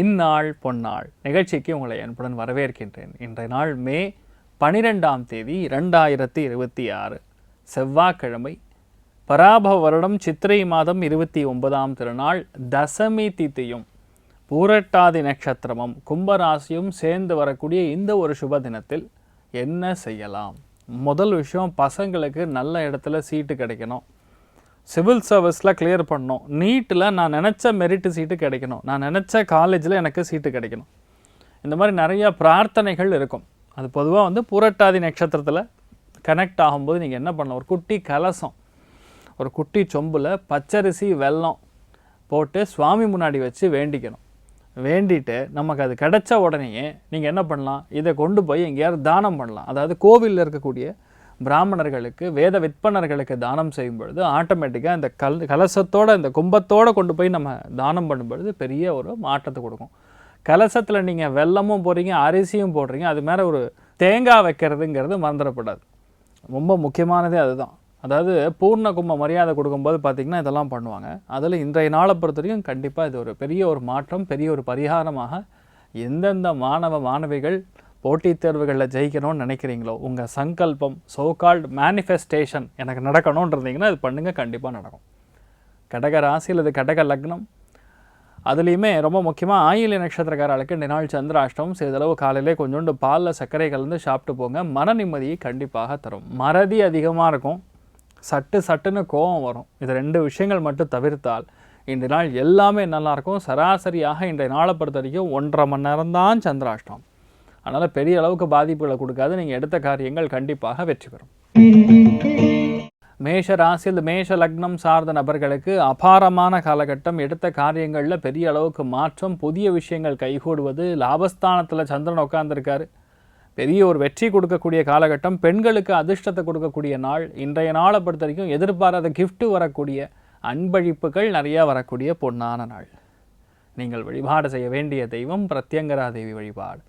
இந்நாள் பொன்னாள் நிகழ்ச்சிக்கு உங்களை அன்புடன் வரவேற்கின்றேன். இன்றைய நாள் மே 12ஆம் தேதி 2026 செவ்வாய்க்கிழமை, பராபவ வருடம் சித்திரை மாதம் 29ஆம் திருநாள், தசமி திதியும் பூரட்டாதி நட்சத்திரமும் கும்பராசியும் சேர்ந்து வரக்கூடிய இந்த ஒரு சுப தினத்தில் என்ன செய்யலாம்? முதல் விஷயம், பசங்களுக்கு நல்ல இடத்துல சீட்டு கிடைக்கணும். சிவில் சர்வீஸில் கிளியர் பண்ணணும். நீட்டில் நான் நினச்ச மெரிட் சீட்டு கிடைக்கணும். நான் நினச்ச காலேஜில் எனக்கு சீட்டு கிடைக்கணும். இந்த மாதிரி நிறையா பிரார்த்தனைகள் இருக்கும். அது பொதுவாக பூரட்டாதி நட்சத்திரத்தில் கனெக்ட் ஆகும்போது நீங்கள் என்ன பண்ணலாம், ஒரு குட்டி கலசம், ஒரு குட்டி சொம்பில் பச்சரிசி வெல்லம் போட்டு சுவாமி முன்னாடி வச்சு வேண்டிக்கணும். வேண்டிட்டு நமக்கு அது கிடைச்ச உடனேயே நீங்கள் என்ன பண்ணலாம், இதை கொண்டு போய் எங்கேயாவது தானம் பண்ணலாம். அதாவது கோவிலில் இருக்கக்கூடிய பிராமணர்களுக்கு, வேத விற்பனர்களுக்கு தானம் செய்யும் பொழுது ஆட்டோமேட்டிக்காக இந்த கலசத்தோடு, இந்த கும்பத்தோடு கொண்டு போய் நம்ம தானம் பண்ணும்பொழுது பெரிய ஒரு மாற்றத்தை கொடுக்கும். கலசத்தில் நீங்கள் வெல்லமும் போடுறீங்க, அரிசியும் போடுறீங்க, அது மேலே ஒரு தேங்காய் வைக்கிறதுங்கிறது மறந்துடப்படாது. ரொம்ப முக்கியமானதே அதுதான். அதாவது பூர்ண கும்ப மரியாதை கொடுக்கும்போது பார்த்திங்கன்னா இதெல்லாம் பண்ணுவாங்க. அதில் இன்றைய நாளை பொறுத்த வரைக்கும் கண்டிப்பாக இது ஒரு பெரிய ஒரு மாற்றம், பெரிய ஒரு பரிகாரமாக எந்தெந்த மாணவ மாணவிகள் போட்டித் தேர்வுகளில் ஜெயிக்கணும்னு நினைக்கிறீங்களோ, உங்கள் சங்கல்பம், சோகால்டு மேனிஃபெஸ்டேஷன் எனக்கு நடக்கணும்னு இருந்தீங்கன்னா இது பண்ணுங்கள், கண்டிப்பாக நடக்கும். கடக ராசியில் இது கடக லக்னம். அதுலேயுமே ரொம்ப முக்கியமாக ஆயில்ய நட்சத்திரக்காரர்களுக்கு இந்த நாள் சந்திராஷ்டமம். சிறிதளவு காலையிலே கொஞ்சோண்டு பாலில் சர்க்கரை கலந்து சாப்பிட்டு போங்க. மன நிம்மதியை கண்டிப்பாக தரும். மறதி அதிகமாக இருக்கும், சட்டுன்னு கோபம் வரும். இது ரெண்டு விஷயங்கள் மட்டும் தவிர்த்தால் இன்றைய நாள் எல்லாமே நல்லாயிருக்கும். சராசரியாக இன்றைய நாளை பொறுத்த வரைக்கும் 1.5 மணி நேரம் தான் சந்திராஷ்டமம். அதனால் பெரிய அளவுக்கு பாதிப்புகளை கொடுக்காது. நீங்கள் எடுத்த காரியங்கள் கண்டிப்பாக வெற்றி பெறும். மேஷ ராசியில் மேஷ லக்னம் சார்ந்த நபர்களுக்கு அபாரமான காலகட்டம். எடுத்த காரியங்களில் பெரிய அளவுக்கு மாற்றம், புதிய விஷயங்கள் கைகூடுவது. லாபஸ்தானத்தில் சந்திரன் உட்கார்ந்துருக்காரு. பெரிய ஒரு வெற்றி கொடுக்கக்கூடிய காலகட்டம். பெண்களுக்கு அதிர்ஷ்டத்தை கொடுக்கக்கூடிய நாள். இன்றைய நாளை பொறுத்த வரைக்கும் எதிர்பாராத கிஃப்ட் வரக்கூடிய, அன்பளிப்புகள் நிறையா வரக்கூடிய பொன்னான நாள். நீங்கள் வழிபாடு செய்ய வேண்டிய தெய்வம் பிரத்யங்கரா தேவி வழிபாடு.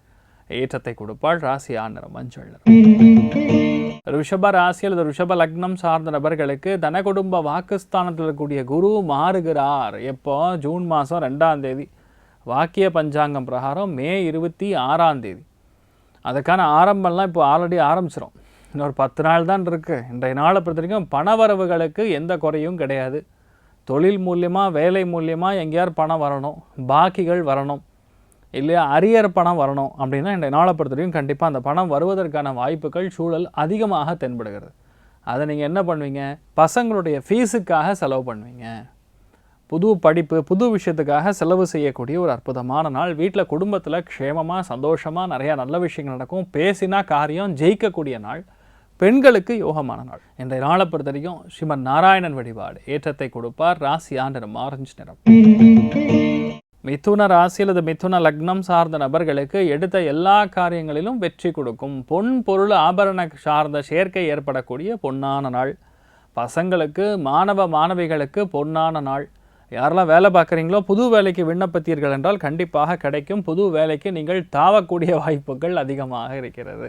ஏற்றத்தை கொடுப்பாள். ராசி நிறம் மஞ்சள். ரிஷப ராசி அல்லது ரிஷப லக்னம் சார்ந்த நபர்களுக்கு தன குடும்ப வாக்குஸ்தானத்தில் இருக்கக்கூடிய குரு மாறுகிறார். எப்போ? ஜூன் மாதம் 2ஆம் தேதி. வாக்கிய பஞ்சாங்கம் பிரகாரம் மே 26ஆம் தேதி. அதுக்கான ஆரம்பம்லாம் இப்போ ஆல்ரெடி ஆரம்பிச்சிடும். இன்னொரு 10 நாள் தான் இருக்குது. இன்றைய நாளை பொறுத்த வரைக்கும் பணவரவுகளுக்கு எந்த குறையும் கிடையாது. தொழில் மூலியமாக, வேலை மூலியமாக எங்கேயாவது பணம் வரணும், பாக்கிகள் வரணும், இல்லையா அரியர் பணம் வரணும் அப்படின்னா இன்றைய நாளை பொறுத்த வரைக்கும் கண்டிப்பாக அந்த பணம் வருவதற்கான வாய்ப்புகள், சூழல் அதிகமாக தென்படுகிறது. அதை நீங்கள் என்ன பண்ணுவீங்க, பசங்களுடைய ஃபீஸுக்காக செலவு பண்ணுவீங்க. புது படிப்பு, புது விஷயத்துக்காக செலவு செய்யக்கூடிய ஒரு அற்புதமான நாள். வீட்டில் குடும்பத்தில் க்ஷேமமாக, சந்தோஷமாக நிறையா நல்ல விஷயங்கள் நடக்கும். பேசினா காரியம் ஜெயிக்கக்கூடிய நாள். பெண்களுக்கு யோகமான நாள். இன்றைய நாளை பொறுத்த வரைக்கும் ஸ்ரீமன் நாராயணன் வழிபாடு ஏற்றத்தை கொடுப்பார். ராசி நிறம் ஆரஞ்சு நிறம். மிதுன ராசி அல்லது மிதுன லக்னம் சார்ந்த நபர்களுக்கு எடுத்த எல்லா காரியங்களிலும் வெற்றி கொடுக்கும். பொன் பொருள் ஆபரண சார்ந்த சேர்க்கை ஏற்படக்கூடிய பொன்னான நாள். பசங்களுக்கு, மாணவ மாணவிகளுக்கு பொன்னான நாள். யாரெல்லாம் வேலை பார்க்குறீங்களோ, புது வேலைக்கு விண்ணப்பித்தீர்கள் என்றால் கண்டிப்பாக கிடைக்கும். புது வேலைக்கு நீங்கள் தாவக்கூடிய வாய்ப்புகள் அதிகமாக இருக்கிறது.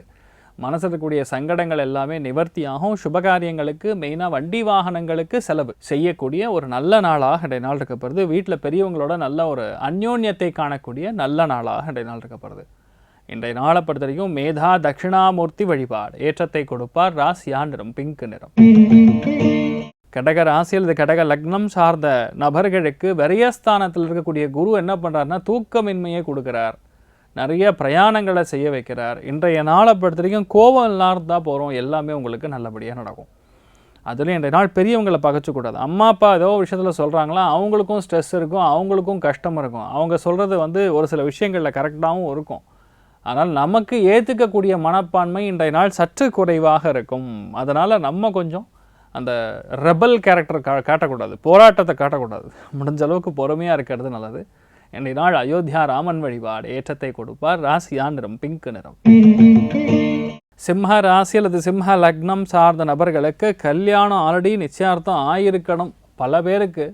மனசில் இருக்கக்கூடிய சங்கடங்கள் எல்லாமே நிவர்த்தியாகும். சுபகாரியங்களுக்கு, மெயினாக வண்டி வாகனங்களுக்கு செலவு செய்யக்கூடிய ஒரு நல்ல நாளாக இன்றைய நாள் இருக்கப்படுது. வீட்டில் பெரியவங்களோட நல்ல ஒரு அந்யோன்யத்தை காணக்கூடிய நல்ல நாளாக இன்றைய நாள் இருக்கப்படுது. இன்றைய நாளை பொறுத்த வரைக்கும் மேதா தட்சிணாமூர்த்தி வழிபாடு ஏற்றத்தை கொடுப்பார். ராசி நிறம் பிங்க் நிறம். கடக ராசியில் இது கடக லக்னம் சார்ந்த நபர்களுக்கு விரயஸ்தானத்தில் இருக்கக்கூடிய குரு என்ன பண்ணுறாருன்னா தூக்கமின்மையை கொடுக்குறார். நிறைய பிரயாணங்களை செய்ய வைக்கிறார். இன்றைய நாளை பொறுத்த வரைக்கும் கோபம் இல்லாதான் போகிறோம், எல்லாமே உங்களுக்கு நல்லபடியாக நடக்கும். அதுலேயும் இன்றைய நாள் பெரியவங்களை பகச்சக்கூடாது. அம்மா அப்பா ஏதோ விஷயத்தில் சொல்கிறாங்களா, அவங்களுக்கும் ஸ்ட்ரெஸ் இருக்கும், அவங்களுக்கும் கஷ்டம் இருக்கும். அவங்க சொல்கிறது ஒரு சில விஷயங்களில் கரெக்டாகவும் இருக்கும். ஆனால் நமக்கு ஏற்றுக்கக்கூடிய மனப்பான்மை இன்றைய நாள் சற்று குறைவாக இருக்கும். அதனால் நம்ம கொஞ்சம் அந்த ரெபல் கேரக்டர் காட்டக்கூடாது, போராட்டத்தை காட்டக்கூடாது. முடிஞ்ச அளவுக்கு பொறுமையாக இருக்கிறது நல்லது. இன்றைய நாள் அயோத்தியா ராமன் வழிபாடு ஏற்றத்தை கொடுப்பார். ராசி நிறம் பிங்க் நிறம். சிம்ம ராசி அல்லது சிம்ம லக்னம் சார்ந்த நபர்களுக்கு கல்யாணம் ஆல்ரெடி நிச்சயார்த்தம் ஆயிருக்கணும். பல பேருக்கு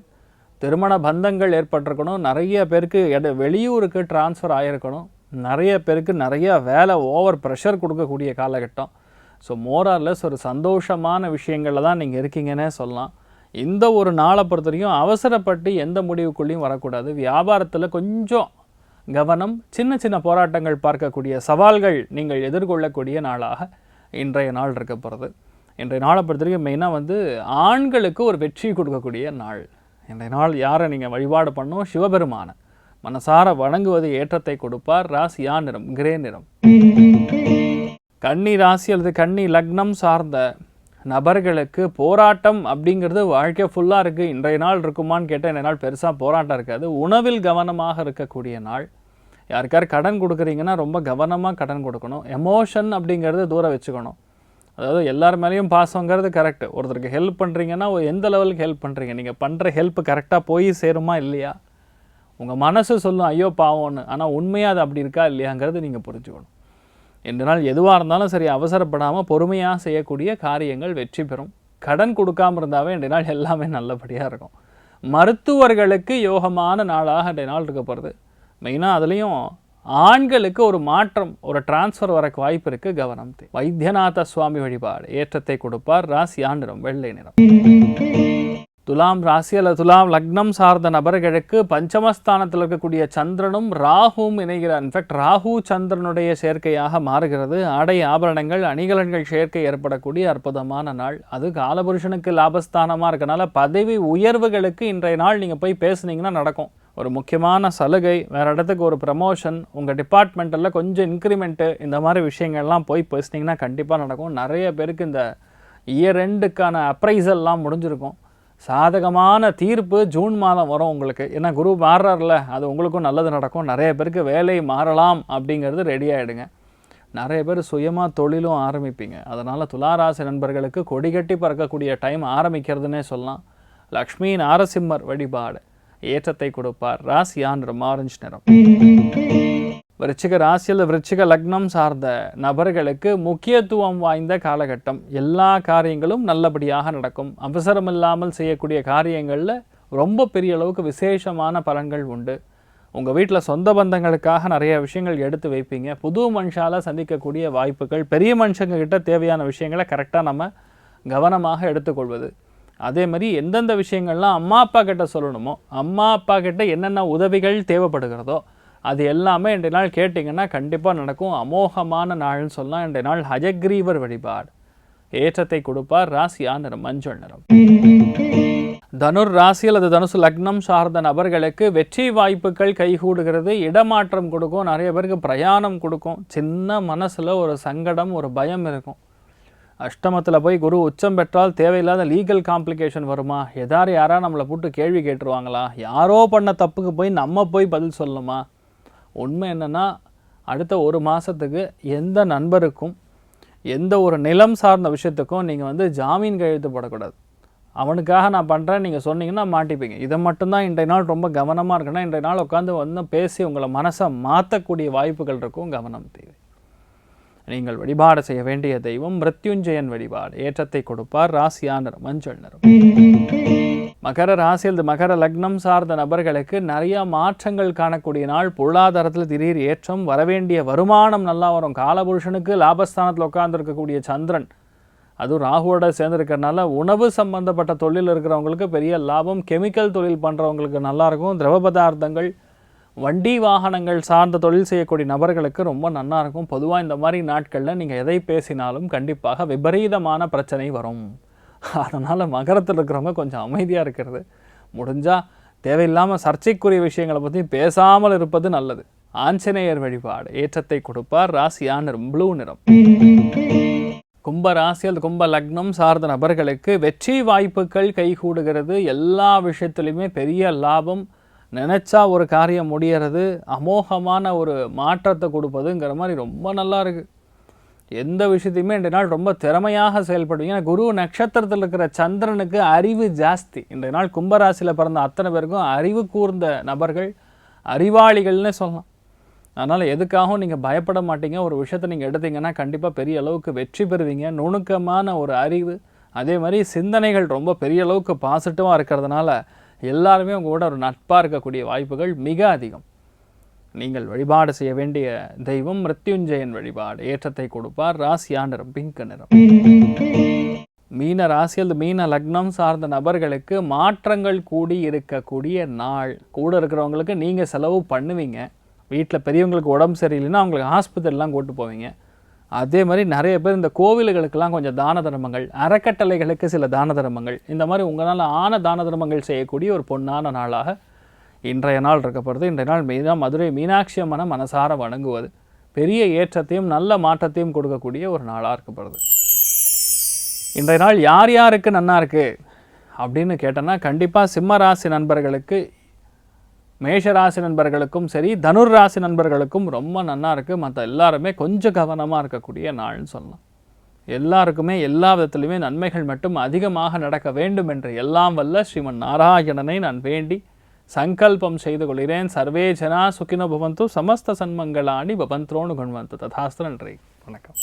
திருமண பந்தங்கள் ஏற்பட்டிருக்கணும். நிறைய பேருக்கு வெளியூருக்கு டிரான்ஸ்ஃபர் ஆகிருக்கணும். நிறைய பேருக்கு நிறைய வேலை, ஓவர் ப்ரெஷர் கொடுக்கக்கூடிய காலகட்டம். ஸோ மோரார்லெஸ் ஒரு சந்தோஷமான விஷயங்களில் தான் நீங்கள் இருக்கீங்கன்னே சொல்லலாம். இந்த ஒரு நாளை பொறுத்த வரைக்கும் அவசரப்பட்டு எந்த முடிவுக்குள்ளேயும் வரக்கூடாது. வியாபாரத்தில் கொஞ்சம் கவனம், சின்ன சின்ன போராட்டங்கள் பார்க்கக்கூடிய சவால்கள் நீங்கள் எதிர்கொள்ளக்கூடிய நாளாக இன்றைய நாள் இருக்க போகிறது. இன்றைய நாளை பொறுத்த வரைக்கும் மெயினாக ஆண்களுக்கு ஒரு வெற்றி கொடுக்கக்கூடிய நாள். இன்றைய நாள் யாரை நீங்கள் வழிபாடு பண்ணணும்? சிவபெருமான மனசார வணங்குவது ஏற்றத்தை கொடுப்பார். ராசியா நிறம் கிரே நிறம். கன்னி ராசி அல்லது கன்னி லக்னம் சார்ந்த நபர்களுக்கு போராட்டம் அப்படிங்கிறது வாழ்க்கை ஃபுல்லாக இருக்குது. இன்றைய நாள் இருக்குமான்னு கேட்டால் இன்றைய நாள் பெருசாக போராட்டம் இருக்காது. உணவில் கவனமாக இருக்கக்கூடிய நாள். யாருக்காரு கடன் கொடுக்குறீங்கன்னா ரொம்ப கவனமாக கடன் கொடுக்கணும். எமோஷன் அப்படிங்கிறது தூரம் வச்சுக்கணும். அதாவது எல்லார் மேலேயும் பாசங்கிறது கரெக்டு. ஒருத்தருக்கு ஹெல்ப் பண்ணுறீங்கன்னா எந்த லெவலுக்கு ஹெல்ப் பண்ணுறீங்க, நீங்கள் பண்ணுற ஹெல்ப் கரெக்டாக போய் சேருமா இல்லையா, உங்கள் மனசு சொல்லும் ஐயோ பாவம்னு, ஆனால் உண்மையாக அது அப்படி இருக்கா இல்லையாங்கிறது நீங்கள் புரிஞ்சுக்கணும். இன்று நாள் எதுவாக இருந்தாலும் சரி அவசரப்படாமல் பொறுமையாக செய்யக்கூடிய காரியங்கள் வெற்றி பெறும். கடன் கொடுக்காமல் இருந்தாவே இன்றைய நாள் எல்லாமே நல்லபடியாக இருக்கும். மருத்துவர்களுக்கு யோகமான நாளாக இன்றைய நாள் இருக்க போகிறது. மெயினாக அதுலேயும் ஆண்களுக்கு ஒரு மாற்றம், ஒரு டிரான்ஸ்ஃபர் வரக்கு வாய்ப்பு இருக்குது. கவனம். வைத்தியநாத சுவாமி வழிபாடு ஏற்றத்தை கொடுப்பார். ராசியா நிறம் வெள்ளை நிறம். துலாம் ராசி அல்லது துலாம் லக்னம் சார்ந்த நபர்களுக்கு பஞ்சமஸ்தானத்தில் இருக்கக்கூடிய சந்திரனும் ராகுவும் இணைகிறார். இன்ஃபேக்ட் ராகு சந்திரனுடைய சேர்க்கையாக மாறுகிறது. ஆடை ஆபரணங்கள் அணிகலன்கள் சேர்க்கை ஏற்படக்கூடிய அற்புதமான நாள். அது காலபுருஷனுக்கு லாபஸ்தானமாக இருக்கனால பதவி உயர்வுகளுக்கு இன்றைய நாள் நீங்கள் போய் பேசுனீங்கன்னா நடக்கும். ஒரு முக்கியமான சலுகை, வேறு இடத்துக்கு ஒரு ப்ரமோஷன், உங்கள் டிபார்ட்மெண்ட்டில் கொஞ்சம் இன்க்ரிமெண்ட்டு, இந்த மாதிரி விஷயங்கள்லாம் போய் பேசுனீங்கன்னா கண்டிப்பாக நடக்கும். நிறைய பேருக்கு இந்த இயர் எண்டுக்கான அப்ரைசல்லாம் முடிஞ்சிருக்கும். சாதகமான தீர்ப்பு ஜூன் மாதம் வரும் உங்களுக்கு. ஏன்னா குரு மாறுறாருல, அது உங்களுக்கும் நல்லது நடக்கும். நிறைய பேருக்கு வேலை மாறலாம் அப்படிங்கிறது ரெடி ஆகிடுங்க. நிறைய பேர் சுயமாக தொழிலும் ஆரம்பிப்பீங்க. அதனால் துளாராசி நண்பர்களுக்கு கொடிகட்டி பறக்கக்கூடிய டைம் ஆரம்பிக்கிறதுனே சொல்லலாம். லக்ஷ்மி நாரசிம்மர் வழிபாடு ஏற்றத்தை கொடுப்பார். ராசியா நிறம் ஆரஞ்சு நிறம். விருச்சிக ராசியில் விருச்சிக லக்னம் சார்ந்த நபர்களுக்கு முக்கியத்துவம் வாய்ந்த காலகட்டம். எல்லா காரியங்களும் நல்லபடியாக நடக்கும். அவசரம் இல்லாமல் செய்யக்கூடிய காரியங்களில் ரொம்ப பெரிய அளவுக்கு விசேஷமான பலன்கள் உண்டு. உங்கள் வீட்டில் சொந்த பந்தங்களுக்காக நிறைய விஷயங்கள் எடுத்து வைப்பீங்க. புது மனுஷால் சந்திக்கக்கூடிய வாய்ப்புகள், பெரிய மனுஷங்கக்கிட்ட தேவையான விஷயங்களை கரெக்டாக நம்ம கவனமாக எடுத்துக்கொள்வது. அதே மாதிரி எந்தெந்த விஷயங்கள்லாம் அம்மா அப்பா கிட்ட சொல்லணுமோ, அம்மா அப்பா கிட்ட என்னென்ன உதவிகள் தேவைப்படுகிறதோ அது எல்லாமே இன்றைய நாள் கேட்டிங்கன்னா கண்டிப்பாக நடக்கும். அமோகமான நாள்னு சொல்லலாம். இன்றைய நாள் ஹஜக்ரீவர் வழிபாடு ஏற்றத்தை கொடுப்பார். ராசியா நிறம் மஞ்சள் நிறம். தனுர் ராசி அல்லது தனுசு லக்னம் சார்ந்த நபர்களுக்கு வெற்றி வாய்ப்புகள் கைகூடுகிறது. இடமாற்றம் கொடுக்கும். நிறைய பேருக்கு பிரயாணம் கொடுக்கும். சின்ன மனசில் ஒரு சங்கடம், ஒரு பயம் இருக்கும். அஷ்டமத்தில் போய் குரு உச்சம் பெற்றால் தேவையில்லாத லீகல் காம்ப்ளிகேஷன் வருமா, யாரா நம்மளை போட்டு கேள்வி கேட்டுருவாங்களா, யாரோ பண்ண தப்புக்கு போய் நம்ம போய் பதில் சொல்லணுமா. உண்மை என்னென்னா அடுத்த ஒரு மாதத்துக்கு எந்த நண்பருக்கும் எந்த ஒரு நிலம் சார்ந்த விஷயத்துக்கும் நீங்கள் ஜாமீன் கையெழுத்து போடக்கூடாது. அவனுக்காக நான் பண்ணுறேன் நீங்கள் சொன்னீங்கன்னா மாட்டிப்பீங்க. இதை மட்டும்தான் இன்றைய நாள் ரொம்ப கவனமாக இருக்குன்னா, இன்றைய நாள் உட்காந்து பேசி உங்களை மனசை மாற்றக்கூடிய வாய்ப்புகள் இருக்கும். கவனம் தேவை. நீங்கள் வழிபாடு செய்ய வேண்டிய தெய்வம் மிருத்யுஞ்சயன் வழிபாடு ஏற்றத்தை கொடுப்பார். ராசியா நிறம் மஞ்சள் நிறம். மகர ராசியில் மகர லக்னம் சார்ந்த நபர்களுக்கு நிறைய மாற்றங்கள் காணக்கூடிய நாள். பொருளாதாரத்தில் திடீர் ஏற்றம், வரவேண்டிய வருமானம் நல்லா வரும். காலபுருஷனுக்கு லாபஸ்தானத்தில் உட்கார்ந்துருக்கக்கூடிய சந்திரன், அதுவும் ராகுவோட சேர்ந்துருக்கிறதுனால உணவு சம்பந்தப்பட்ட தொழில் இருக்கிறவங்களுக்கு பெரிய லாபம். கெமிக்கல் தொழில் பண்ணுறவங்களுக்கு நல்லாயிருக்கும். திரவ பதார்த்தங்கள், வண்டி வாகனங்கள் சார்ந்த தொழில் செய்யக்கூடிய நபர்களுக்கு ரொம்ப நல்லாயிருக்கும். பொதுவாக இந்த மாதிரி நாட்களில் நீங்கள் எதை பேசினாலும் கண்டிப்பாக விபரீதமான பிரச்சனை வரும். அதனால் மகரத்தில் இருக்கிறவங்க கொஞ்சம் அமைதியாக இருக்கிறது, முடிஞ்சால் தேவையில்லாமல் சர்ச்சைக்குரிய விஷயங்களை பற்றி பேசாமல் இருப்பது நல்லது. ஆஞ்சநேயர் வழிபாடு ஏற்றத்தை கொடுப்பார். ராசியா நிறம் ப்ளூ நிறம். கும்ப ராசியில் கும்ப லக்னம் சார்ந்த நபர்களுக்கு வெற்றி வாய்ப்புகள் கைகூடுகிறது. எல்லா விஷயத்துலையுமே பெரிய லாபம். நினச்சா ஒரு காரியம் முடியறது, அமோகமான ஒரு மாற்றத்தை கொடுப்பதுங்கிற மாதிரி ரொம்ப நல்லா இருக்குது. எந்த விஷயத்தையுமே இன்றைய நாள் ரொம்ப திறமையாக செயல்படுவீங்க. ஏன்னா குரு நட்சத்திரத்தில் இருக்கிற சந்திரனுக்கு அறிவு ஜாஸ்தி. இன்றைய நாள் கும்பராசியில் பிறந்த அத்தனை பேருக்கும் அறிவு கூர்ந்த நபர்கள், அறிவாளிகள்னு சொல்லலாம். அதனால் எதுக்காகவும் நீங்கள் பயப்பட மாட்டீங்க. ஒரு விஷயத்தை நீங்கள் எடுத்தீங்கன்னா கண்டிப்பாக பெரிய அளவுக்கு வெற்றி பெறுவீங்க. நுணுக்கமான ஒரு அறிவு, அதே மாதிரி சிந்தனைகள் ரொம்ப பெரிய அளவுக்கு பாசிட்டிவாக இருக்கிறதுனால எல்லாருமே உங்கள் கூட ஒரு நட்பாக இருக்கக்கூடிய வாய்ப்புகள் மிக அதிகம். நீங்கள் வழிபாடு செய்ய வேண்டிய தெய்வம் மிருத்யுஞ்சயன் வழிபாடு ஏற்றத்தை கொடுப்பார். ராசியா நிறம் பிங்க் நிறம். மீன ராசியில் மீன லக்னம் சார்ந்த நபர்களுக்கு மாற்றங்கள் கூடி இருக்கக்கூடிய நாள். கூட இருக்கிறவங்களுக்கு நீங்கள் செலவு பண்ணுவீங்க. வீட்டில் பெரியவங்களுக்கு உடம்பு சரியில்லைன்னா அவங்களுக்கு ஹாஸ்பிட்டல்லாம் கூட்டு போவீங்க. அதே மாதிரி நிறைய பேர் இந்த கோவில்களுக்கெல்லாம் கொஞ்சம் தான தர்மங்கள், அறக்கட்டளைகளுக்கு சில தான தர்மங்கள், இந்த மாதிரி உங்களால் ஆன தான தர்மங்கள் செய்யக்கூடிய ஒரு பொன்னான நாளாக இன்றைய நாள் இருக்கப்படுது. இன்றைய நாள் மெயினாக மதுரை மீனாட்சி அம்மனை மனசார வணங்குவது பெரிய ஏற்றத்தையும் நல்ல மாற்றத்தையும் கொடுக்கக்கூடிய ஒரு நாளாக இருக்கப்படுது. இன்றைய நாள் யார் யாருக்கு நன்னா இருக்குது அப்படின்னு கேட்டோன்னா, கண்டிப்பாக சிம்ம ராசி நண்பர்களுக்கு, மேஷராசி நண்பர்களுக்கும் சரி, தனுர் ராசி நண்பர்களுக்கும் ரொம்ப நன்னா இருக்குது. மற்ற எல்லாருமே கொஞ்சம் கவனமாக இருக்கக்கூடிய நாள்னு சொல்லலாம். எல்லாருக்குமே எல்லா விதத்துலையுமே நன்மைகள் மட்டும் அதிகமாக நடக்க வேண்டும் என்று எல்லாம் வல்ல ஸ்ரீமன் நாராயணனை நான் வேண்டி சங்கல்பம் செய்து கொள்கிறேன். சர்வே ஜனா சுகினோ பவந்து, சமஸ்த சன்மங்களானி பவந்த்ரோனு குண்வந்து. ததாஸ்து. நன்றி, வணக்கம்.